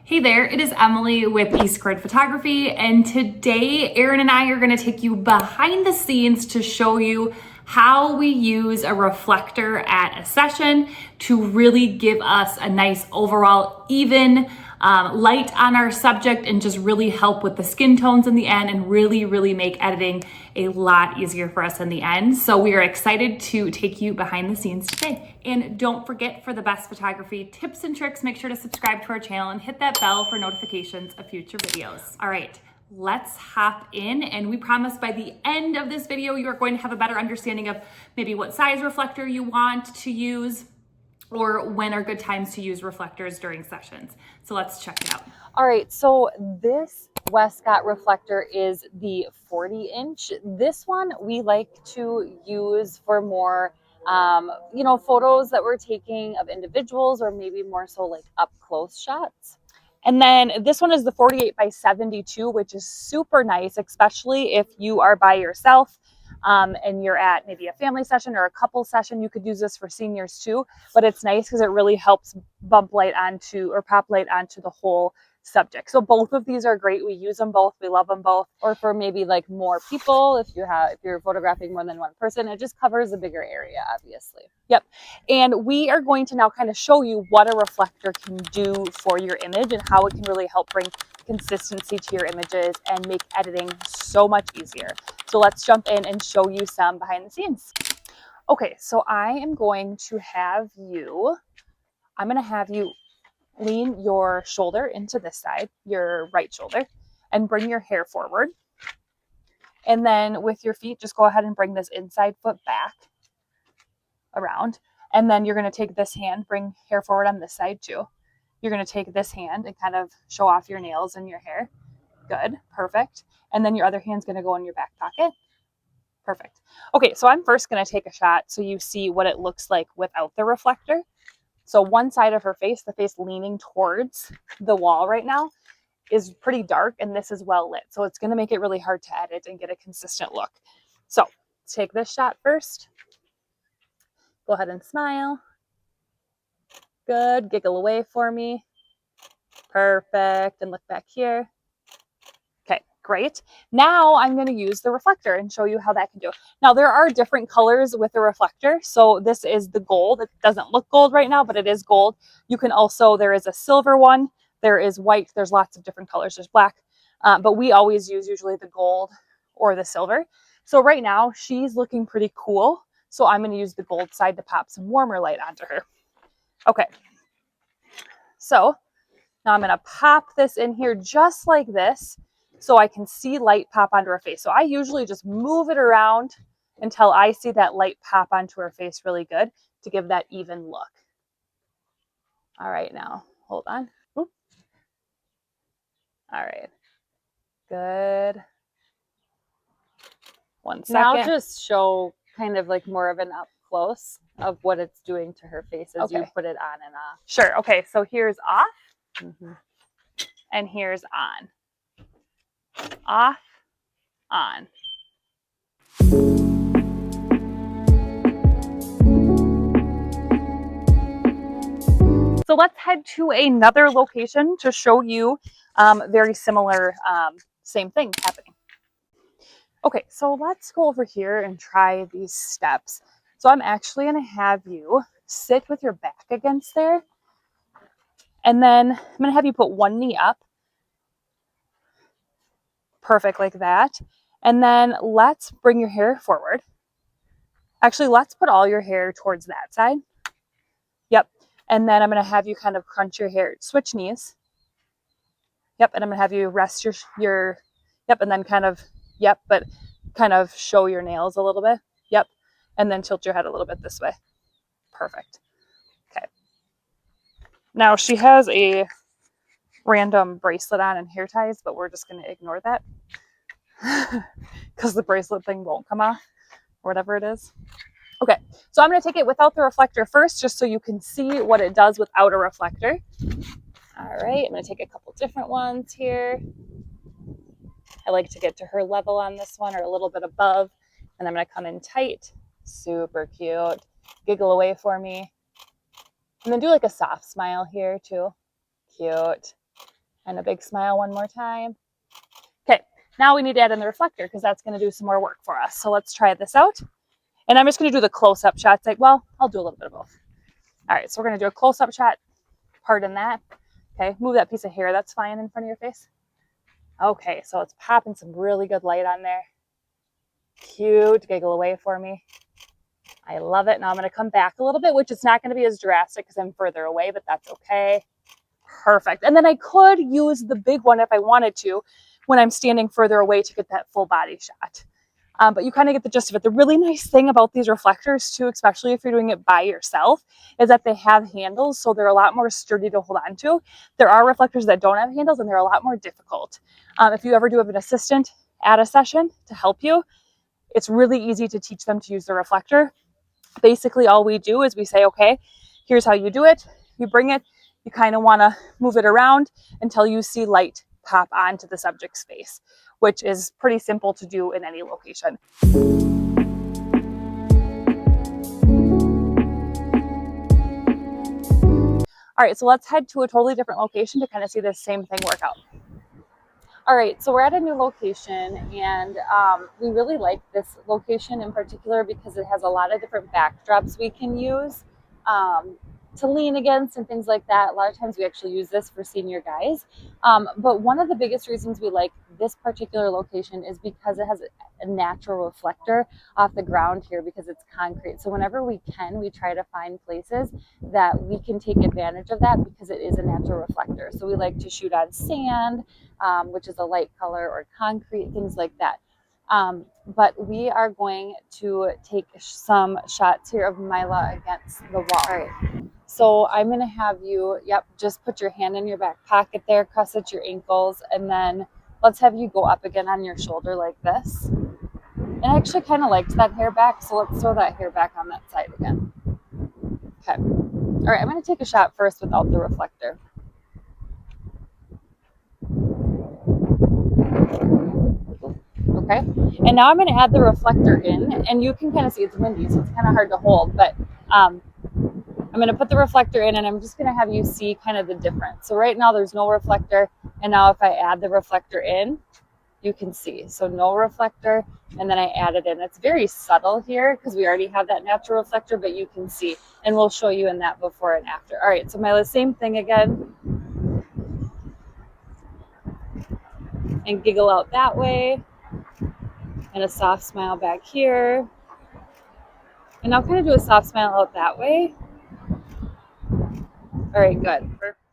Hey there, it is Emily with East Coast Photography, and today Erin and I are going to take you behind the scenes to show you how we use a reflector at a session to really give us a nice overall even light on our subject and just really help with the skin tones in the end and really make editing a lot easier for us in the end. So we are excited to take you behind the scenes today. And don't forget, for the best photography tips and tricks, make sure to subscribe to our channel and hit that bell for notifications of future videos. All right, let's hop in, and we promise by the end of this video you are going to have a better understanding of maybe what size reflector you want to use or when are good times to use reflectors during sessions. So let's check it out. All right, so this Westcott reflector is the 40-inch. This one we like to use for more, photos that we're taking of individuals, or maybe more so like up close shots. And then this one is the 48 by 72, which is super nice, especially if you are by yourself and you're at maybe a family session or a couple session. You could use this for seniors too, but it's nice because it really helps bump light onto or pop light onto the whole subject. So both of these are great. We use them both. We love them both. Or for maybe like more people, if you're photographing more than one person, it just covers a bigger area, obviously. Yep. And we are going to now kind of show you what a reflector can do for your image and how it can really help bring consistency to your images and make editing so much easier. So let's jump in and show you some behind the scenes. Okay, so I'm going to have you lean your shoulder into this side, your right shoulder, and bring your hair forward. And then with your feet, just go ahead and bring this inside foot back around. And then you're going to take this hand, bring hair forward on this side too. You're going to take this hand and kind of show off your nails and your hair. Good, perfect. And then your other hand's going to go in your back pocket. Perfect. Okay, so I'm first going to take a shot so you see what it looks like without the reflector. So one side of her face, the face leaning towards the wall right now, is pretty dark, and this is well lit. So it's going to make it really hard to edit and get a consistent look. So take this shot first. Go ahead and smile. Good. Giggle away for me. Perfect. And look back here. Okay, great. Now I'm going to use the reflector and show you how that can do. Now there are different colors with the reflector. So this is the gold. It doesn't look gold right now, but it is gold. You can also, there is a silver one. There is white. There's lots of different colors. There's black. But we always use usually the gold or the silver. So right now she's looking pretty cool. So I'm going to use the gold side to pop some warmer light onto her. Okay. So now I'm going to pop this in here just like this so I can see light pop onto her face. So I usually just move it around until I see that light pop onto her face really good to give that even look. All right, now hold on. Oop. All right. Good. 1 second. Now just show kind of like more of an up close of what it's doing to her face as you put it on and off. Sure. Okay. So here's off. And here's on. Off, on. So let's head to another location to show you very similar, same thing happening. Okay, so let's go over here and try these steps. So I'm actually going to have you sit with your back against there. And then I'm going to have you put one knee up. Perfect, like that. And then let's bring your hair forward. Actually, let's put all your hair towards that side. Yep. And then I'm going to have you kind of crunch your hair, switch knees. Yep. And I'm going to have you rest your, yep. And then kind of, yep. But kind of show your nails a little bit. Yep. And then tilt your head a little bit this way. Perfect. Okay. Now she has a random bracelet on and hair ties, but we're just going to ignore that because the bracelet thing won't come off or whatever it is. Okay, so I'm going to take it without the reflector first, just so you can see what it does without a reflector. All right, I'm going to take a couple different ones here. I like to get to her level on this one, or a little bit above, and I'm going to come in tight. Super cute. Giggle away for me. And then do like a soft smile here too. Cute. And a big smile one more time. Okay, now we need to add in the reflector because that's going to do some more work for us. So let's try this out. And I'm just going to do the close-up shots. Like, well, I'll do a little bit of both. All right, so we're going to do a close-up shot. Pardon that. Okay, move that piece of hair that's flying in front of your face. Okay, so it's popping some really good light on there. Cute. Giggle away for me. I love it. Now I'm going to come back a little bit, which is not going to be as drastic because I'm further away, but that's okay. Perfect. And then I could use the big one if I wanted to when I'm standing further away to get that full body shot. But you kind of get the gist of it. The really nice thing about these reflectors too, especially if you're doing it by yourself, is that they have handles, so they're a lot more sturdy to hold on to. There are reflectors that don't have handles, and they're a lot more difficult. If you ever do have an assistant at a session to help you, it's really easy to teach them to use the reflector. Basically, all we do is we say, okay, here's how you do it. You bring it, you kind of want to move it around until you see light pop onto the subject's face, which is pretty simple to do in any location. All right, so let's head to a totally different location to kind of see the same thing work out. All right, so we're at a new location, and we really like this location in particular because it has a lot of different backdrops we can use to lean against and things like that. A lot of times we actually use this for senior guys. But one of the biggest reasons we like this particular location is because it has a natural reflector off the ground here because it's concrete. So whenever we can, we try to find places that we can take advantage of that because it is a natural reflector. So we like to shoot on sand, which is a light color, or concrete, things like that. But we are going to take some shots here of Mila against the wall. All right. So I'm going to have you, just put your hand in your back pocket there, cross at your ankles, and then let's have you go up again on your shoulder like this. And I actually kind of liked that hair back, so let's throw that hair back on that side again. Okay. All right, I'm going to take a shot first without the reflector. Okay, and now I'm going to add the reflector in, and you can kind of see it's windy, so it's kind of hard to hold, but I'm going to put the reflector in, and I'm just going to have you see kind of the difference. So right now there's no reflector, and now if I add the reflector in, you can see. So no reflector, and then I add it in. It's very subtle here because we already have that natural reflector, but you can see, and we'll show you in that before and after. All right, so Mila, same thing again. And giggle out that way. And a soft smile back here. And I'll kind of do a soft smile out that way. All right, good.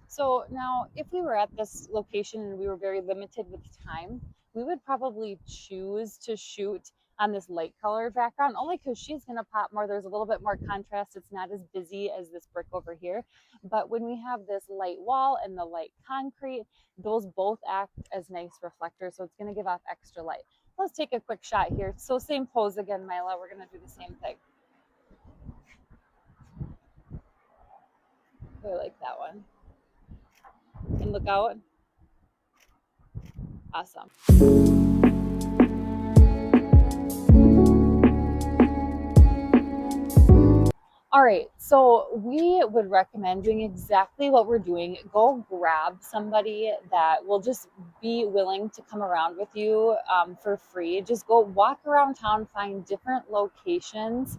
So now if we were at this location and we were very limited with time, we would probably choose to shoot on this light color background, only because she's going to pop more. There's a little bit more contrast. It's not as busy as this brick over here. But when we have this light wall and the light concrete, those both act as nice reflectors. So it's going to give off extra light. Let's take a quick shot here. So same pose again, Mila. We're going to do the same thing. I like that one. And look out. Awesome. All right, so we would recommend doing exactly what we're doing. Go grab somebody that will just be willing to come around with you for free. Just go walk around town, find different locations.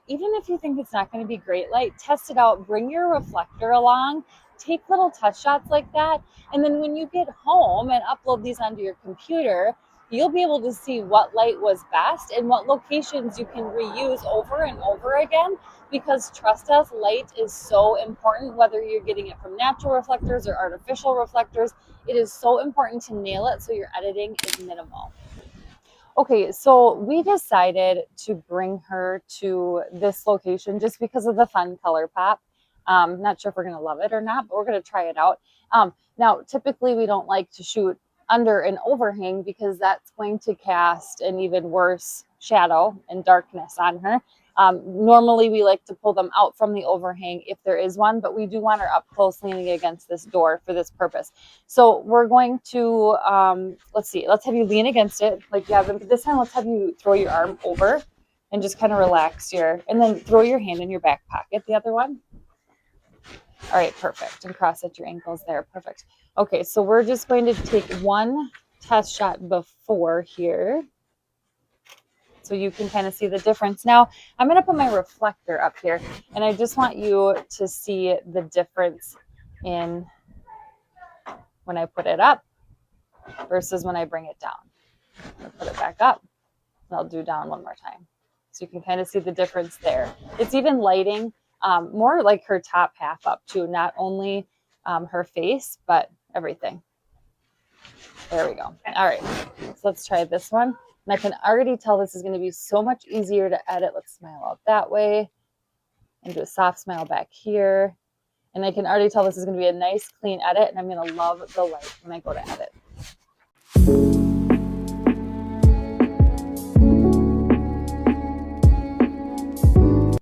Even if you think it's not going to be great light, test it out. Bring your reflector along. Take little touch shots like that. And then when you get home and upload these onto your computer, you'll be able to see what light was best and what locations you can reuse over and over again. Because trust us, light is so important, whether you're getting it from natural reflectors or artificial reflectors. It is so important to nail it so your editing is minimal. Okay, so we decided to bring her to this location just because of the fun color pop. Not sure if we're going to love it or not, but we're going to try it out. Now, typically we don't like to shoot under an overhang because that's going to cast an even worse shadow and darkness on her. Normally we like to pull them out from the overhang if there is one, but we do want her up close leaning against this door for this purpose. So we're going to, let's have you lean against it like you have been. This time let's have you throw your arm over and just kind of relax and then throw your hand in your back pocket, the other one. All right, perfect. And cross at your ankles there. Perfect. Okay, so we're just going to take one test shot before here, so you can kind of see the difference. Now, I'm going to put my reflector up here, and I just want you to see the difference in when I put it up versus when I bring it down. I'm going to put it back up, and I'll do down one more time. So you can kind of see the difference there. It's even lighting more like her top half up too, not only her face, but everything. There we go. All right, so let's try this one. And I can already tell this is going to be so much easier to edit. Let's smile out that way and do a soft smile back here. And I can already tell this is going to be a nice, clean edit, and I'm going to love the light when I go to edit.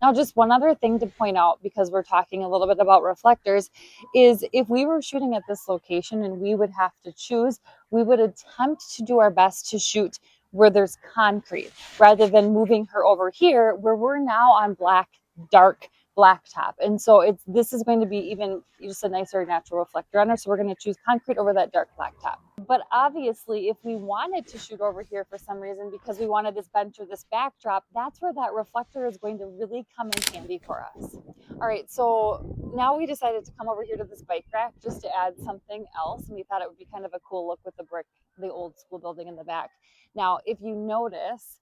Now, just one other thing to point out, because we're talking a little bit about reflectors, is if we were shooting at this location and we would have to choose, we would attempt to do our best to shoot where there's concrete rather than moving her over here where we're now on dark blacktop. And so this is going to be even just a nicer natural reflector on her. So we're going to choose concrete over that dark blacktop. But obviously, if we wanted to shoot over here for some reason because we wanted this bench or this backdrop, that's where that reflector is going to really come in handy for us. All right, so now we decided to come over here to this bike rack just to add something else. And we thought it would be kind of a cool look with the old school building in the back. Now, if you notice,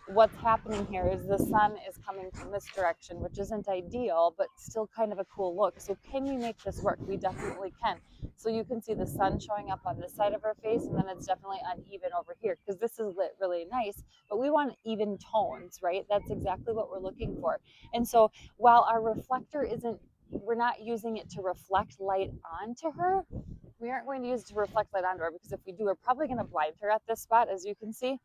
what's happening here is the sun is coming from this direction, which isn't ideal, but still kind of a cool look. So can we make this work? We definitely can. So you can see the sun showing up on this side of her face, and then it's definitely uneven over here because this is lit really nice, but we want even tones, right? That's exactly what we're looking for. And so while our reflector we're not using it to reflect light onto her, we aren't going to use it to reflect light onto her, because if we do, we're probably going to blind her at this spot, as you can see.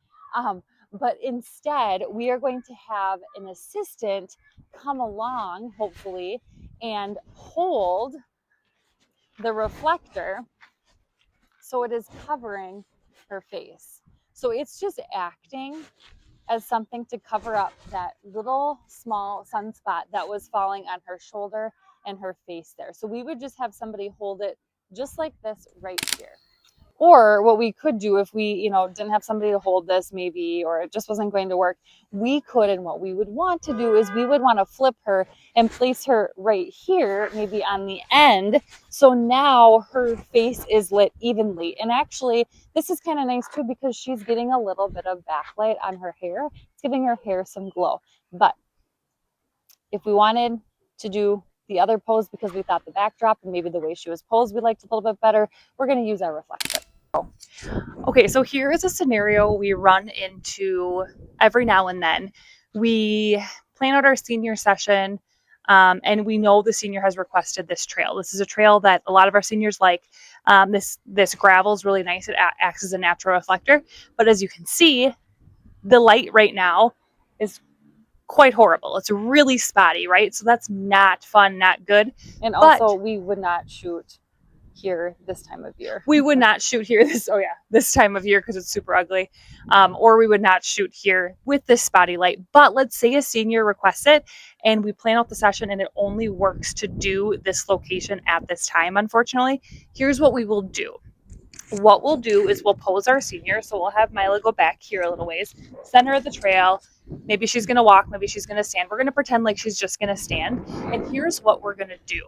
But instead, we are going to have an assistant come along, hopefully, and hold the reflector so it is covering her face. So it's just acting as something to cover up that little small sunspot that was falling on her shoulder and her face there. So we would just have somebody hold it just like this right here. Or what we could do if we, didn't have somebody to hold this maybe, or it just wasn't going to work, we could, and what we would want to do is we would want to flip her and place her right here, maybe on the end. So now her face is lit evenly. And actually, this is kind of nice too, because she's getting a little bit of backlight on her hair. It's giving her hair some glow. But if we wanted to do the other pose because we thought the backdrop and maybe the way she was posed we liked a little bit better, we're going to use our reflector. Okay, so here is a scenario we run into every now and then. We plan out our senior session, and we know the senior has requested this trail. This is a trail that a lot of our seniors like. This gravel is really nice. It acts as a natural reflector. But as you can see, the light right now is quite horrible. It's really spotty, right? So that's not fun, not good. And also, we would not shoot here this time of year. We would not shoot here this time of year because it's super ugly. Or we would not shoot here with this spotty light. But let's say a senior requests it and we plan out the session and it only works to do this location at this time, unfortunately. Here's what we will do. What we'll do is we'll pose our senior. So we'll have Mila go back here a little ways, center of the trail. Maybe she's going to walk, maybe she's going to stand. We're going to pretend like she's just going to stand. And here's what we're going to do.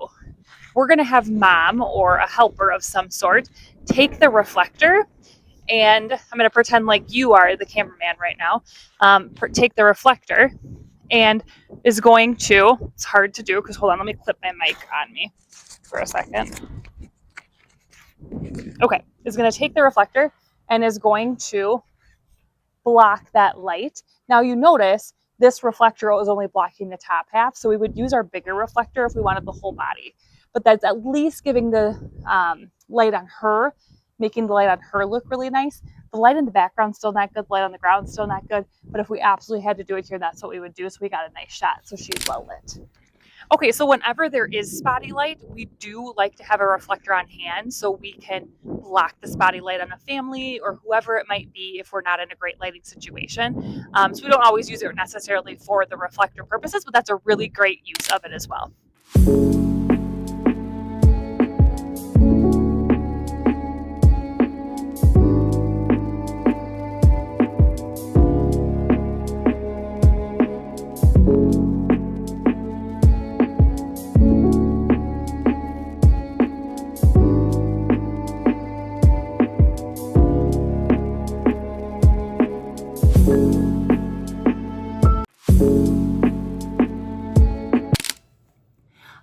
We're going to have mom or a helper of some sort take the reflector, and I'm going to pretend like you are the cameraman right now. Take the reflector and is going to, it's hard to do because hold on, let me clip my mic on me for a second. Okay, is going to take the reflector and is going to block that light. Now you notice this reflector is only blocking the top half, so we would use our bigger reflector if we wanted the whole body. But that's at least giving the light on her, making the light on her look really nice. The light in the background still not good, the light on the ground still not good, but if we absolutely had to do it here, that's what we would do, so we got a nice shot, so she's well lit. Okay, so whenever there is spotty light, we do like to have a reflector on hand so we can block the spotty light on a family or whoever it might be if we're not in a great lighting situation. So we don't always use it necessarily for the reflector purposes, but that's a really great use of it as well.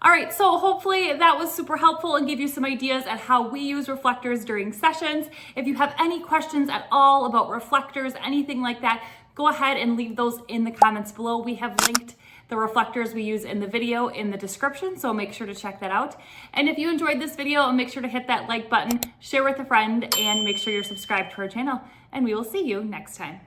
All right, so hopefully that was super helpful and give you some ideas at how we use reflectors during sessions. If you have any questions at all about reflectors, anything like that, go ahead and leave those in the comments below. We have linked the reflectors we use in the video in the description, so make sure to check that out. And if you enjoyed this video, make sure to hit that like button, share with a friend, and make sure you're subscribed to our channel. And we will see you next time.